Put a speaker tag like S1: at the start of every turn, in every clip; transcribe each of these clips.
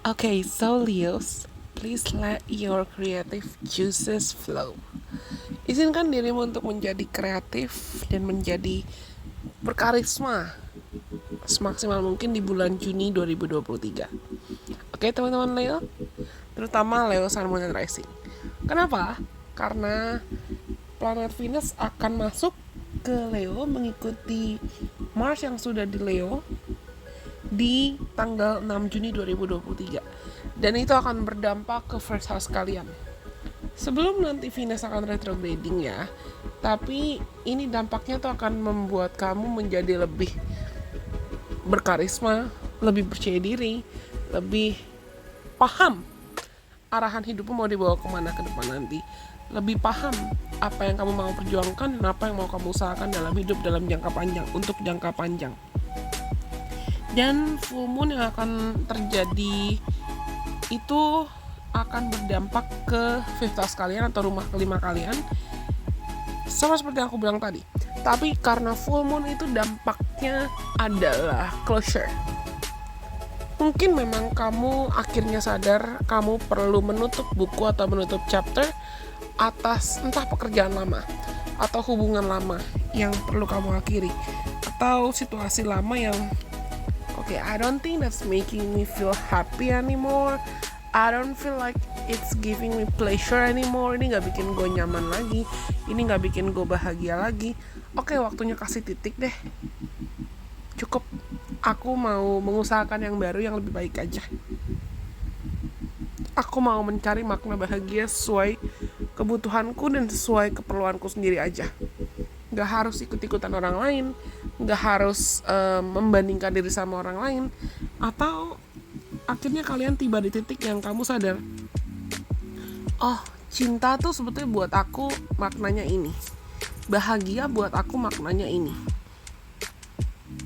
S1: Okay, so Leos, please let your creative juices flow. Izinkan dirimu untuk menjadi kreatif dan menjadi berkarisma semaksimal mungkin di bulan Juni 2023. Oke, teman-teman Leo, terutama Leo Sun Moon and Rising. Kenapa? Karena planet Venus akan masuk ke Leo mengikuti Mars yang sudah di Leo di tanggal 6 Juni 2023. Dan itu akan berdampak ke first house kalian. Sebelum nanti Venus akan retrograding ya, tapi ini dampaknya tuh akan membuat kamu menjadi lebih berkarisma, lebih percaya diri, lebih paham arahan hidupmu mau dibawa kemana ke depan nanti. Lebih paham apa yang kamu mau perjuangkan dan apa yang mau kamu usahakan dalam hidup dalam jangka panjang, untuk jangka panjang. Dan full moon yang akan terjadi itu akan berdampak ke fifth house kalian atau rumah kelima kalian, sama seperti yang aku bilang tadi. Tapi karena full moon itu dampaknya adalah closure. Mungkin memang kamu akhirnya sadar kamu perlu menutup buku atau menutup chapter atas entah pekerjaan lama atau hubungan lama yang perlu kamu akhiri, atau situasi lama yang okay, I don't think that's making me feel happy anymore. I don't feel like it's giving me pleasure anymore. Ini gak bikin gue nyaman lagi. Ini gak bikin gue bahagia lagi. Oke, waktunya kasih titik deh. Cukup. Aku mau mengusahakan yang baru, yang lebih baik aja. Aku mau mencari makna bahagia sesuai kebutuhanku dan sesuai keperluanku sendiri aja. Gak harus ikut-ikutan orang lain, gak harus membandingkan diri sama orang lain, atau akhirnya kalian tiba di titik yang kamu sadar, oh, cinta tuh sebetulnya buat aku maknanya ini, bahagia buat aku maknanya ini,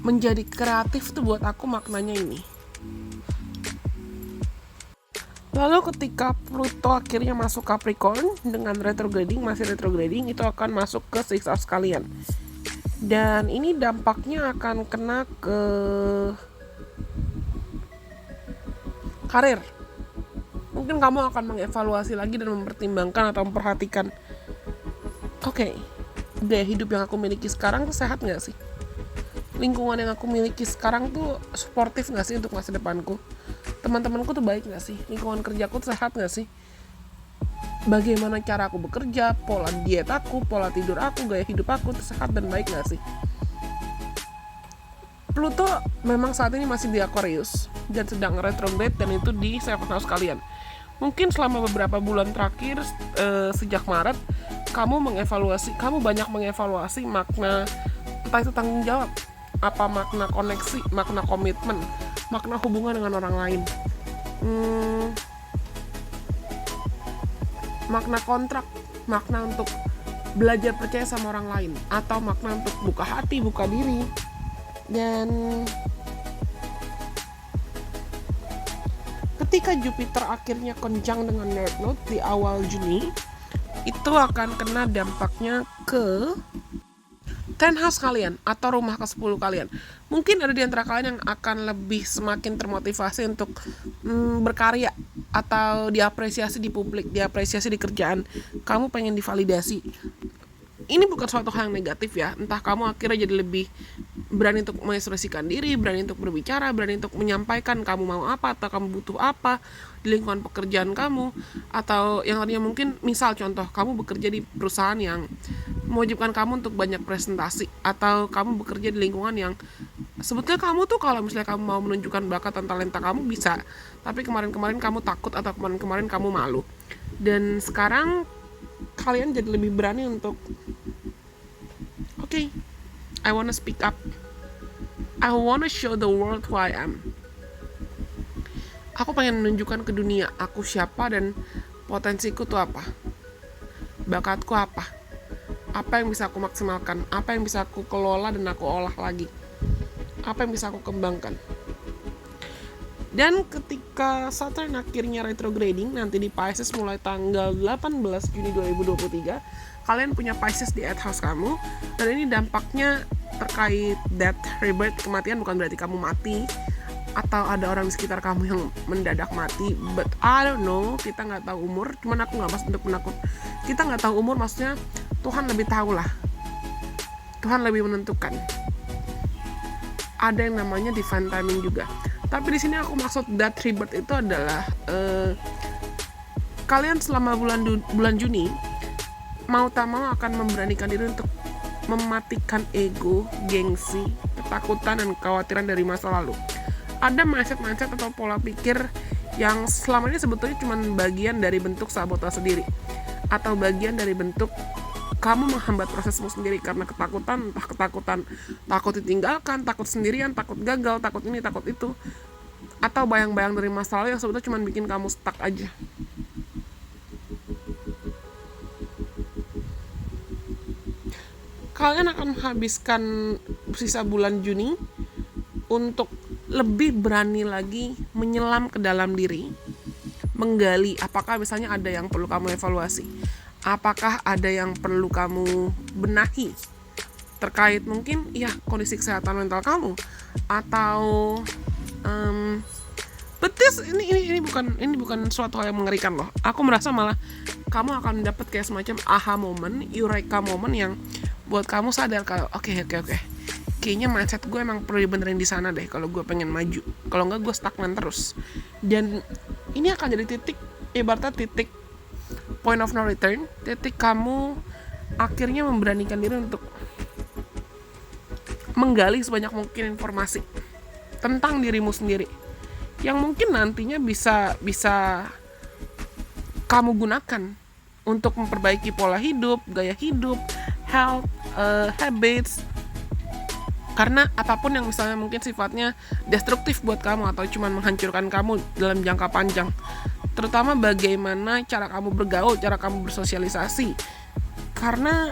S1: menjadi kreatif tuh buat aku maknanya ini. Lalu ketika Pluto akhirnya masuk Capricorn dengan retrograding, masih retrograding, itu akan masuk ke sixth house kalian. Dan ini dampaknya akan kena ke karir. Mungkin kamu akan mengevaluasi lagi dan mempertimbangkan atau memperhatikan, oke, gaya hidup yang aku miliki sekarang tuh sehat gak sih? Lingkungan yang aku miliki sekarang tuh suportif gak sih untuk masa depanku? Teman-temanku tuh baik gak sih? Lingkungan kerjaku tuh sehat gak sih? Bagaimana cara aku bekerja, pola diet aku, pola tidur aku, gaya hidup aku tuh sehat dan baik gak sih? Pluto memang saat ini masih di Aquarius dan sedang retrograde, dan itu di seventh house kalian. Mungkin selama beberapa bulan terakhir sejak Maret kamu banyak mengevaluasi makna, entah itu tanggung jawab, apa makna koneksi, makna komitmen, makna hubungan dengan orang lain, makna kontrak, makna untuk belajar percaya sama orang lain, atau makna untuk buka hati, buka diri. Dan ketika Jupiter akhirnya konjang dengan North Node di awal Juni, itu akan kena dampaknya ke 10 house kalian atau rumah ke-10 kalian. Mungkin ada di antara kalian yang akan lebih semakin termotivasi untuk berkarya atau diapresiasi di publik, diapresiasi di kerjaan. Kamu pengen divalidasi. Ini bukan suatu hal yang negatif ya. Entah kamu akhirnya jadi lebih berani untuk mengekspresikan diri, berani untuk berbicara, berani untuk menyampaikan kamu mau apa atau kamu butuh apa di lingkungan pekerjaan kamu, atau yang tadinya mungkin misal contoh kamu bekerja di perusahaan yang mewajibkan kamu untuk banyak presentasi, atau kamu bekerja di lingkungan yang sebetulnya kamu tuh kalau misalnya kamu mau menunjukkan bakat dan talenta kamu bisa, tapi kemarin-kemarin kamu takut atau kemarin-kemarin kamu malu. Dan sekarang kalian jadi lebih berani untuk okay, I wanna speak up, I wanna show the world who I am. Aku pengen menunjukkan ke dunia aku siapa dan potensiku tuh apa, bakatku apa yang bisa aku maksimalkan, apa yang bisa aku kelola dan aku olah lagi, apa yang bisa aku kembangkan. Dan ketika Saturn akhirnya retrograding nanti di Pisces mulai tanggal 18 Juni 2023, kalian punya Pisces di 8th house kamu, dan ini dampaknya terkait death, rebirth, kematian. Bukan berarti kamu mati, atau ada orang di sekitar kamu yang mendadak mati, but I don't know, kita nggak tahu umur. Cuman aku nggak maksud untuk menakut, kita nggak tahu umur, maksudnya Tuhan lebih tahu lah, Tuhan lebih menentukan. Ada yang namanya divine timing juga. Tapi di sini aku maksud that rebirth itu adalah kalian selama bulan Juni mau tak mau akan memberanikan diri untuk mematikan ego, gengsi, ketakutan, dan kekhawatiran dari masa lalu. Ada mindset atau pola pikir yang selama ini sebetulnya cuma bagian dari bentuk sabotase diri, atau bagian dari bentuk kamu menghambat prosesmu sendiri karena ketakutan, entah ketakutan takut ditinggalkan, takut sendirian, takut gagal, takut ini, takut itu, atau bayang-bayang dari masa lalu yang sebetulnya cuma bikin kamu stuck aja. Kalian akan menghabiskan sisa bulan Juni untuk lebih berani lagi menyelam ke dalam diri, menggali apakah misalnya ada yang perlu kamu evaluasi, apakah ada yang perlu kamu benahi terkait mungkin ya kondisi kesehatan mental kamu, atau betis ini bukan suatu hal yang mengerikan loh. Aku merasa malah kamu akan dapat kayak semacam aha moment, eureka moment yang buat kamu sadar kalau oke, kayaknya mindset gue emang perlu dibenerin di sana deh kalau gue pengen maju. Kalau enggak gue stagnan terus. Dan ini akan jadi titik, ibaratnya titik point of no return, titik kamu akhirnya memberanikan diri untuk menggali sebanyak mungkin informasi tentang dirimu sendiri yang mungkin nantinya bisa kamu gunakan untuk memperbaiki pola hidup, gaya hidup, health, habits. Karena apapun yang misalnya mungkin sifatnya destruktif buat kamu atau cuma menghancurkan kamu dalam jangka panjang, terutama bagaimana cara kamu bergaul, cara kamu bersosialisasi. Karena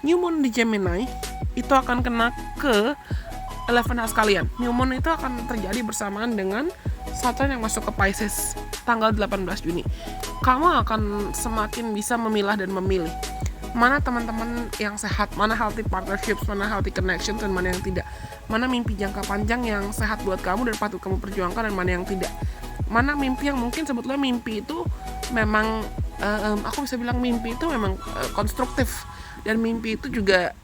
S1: New Moon di Gemini itu akan kena ke 11 house kalian. New Moon itu akan terjadi bersamaan dengan Saturn yang masuk ke Pisces tanggal 18 Juni. Kamu akan semakin bisa memilah dan memilih mana teman-teman yang sehat, mana healthy partnerships, mana healthy connections, dan mana yang tidak. Mana mimpi jangka panjang yang sehat buat kamu dan patut kamu perjuangkan, dan mana yang tidak. Mana mimpi yang mungkin sebetulnya mimpi itu memang aku bisa bilang mimpi itu memang konstruktif, dan mimpi itu juga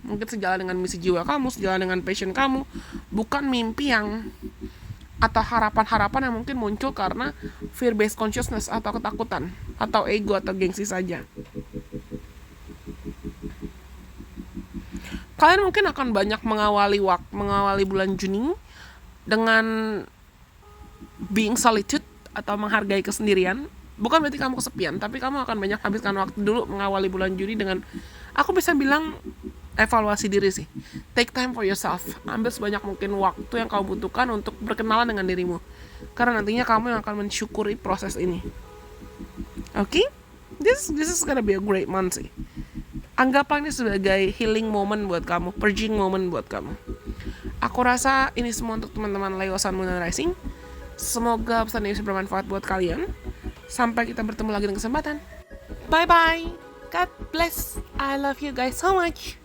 S1: mungkin sejalan dengan misi jiwa kamu, sejalan dengan passion kamu, bukan mimpi yang atau harapan-harapan yang mungkin muncul karena fear-based consciousness atau ketakutan atau ego atau gengsi saja. Kalian mungkin akan banyak mengawali bulan Juni dengan being solitude atau menghargai kesendirian. Bukan berarti kamu kesepian, tapi kamu akan banyak habiskan waktu dulu mengawali bulan Juni dengan, aku bisa bilang, evaluasi diri sih. Take time for yourself. Ambil sebanyak mungkin waktu yang kamu butuhkan untuk berkenalan dengan dirimu. Karena nantinya kamu yang akan mensyukuri proses ini. Okay? This is gonna be a great month sih. Anggaplah ini sebagai healing moment buat kamu, purging moment buat kamu. Aku rasa ini semua untuk teman-teman Leo Sun Moon and Rising. Semoga pesan ini bisa bermanfaat buat kalian. Sampai kita bertemu lagi dengan kesempatan. Bye bye. God bless. I love you guys so much.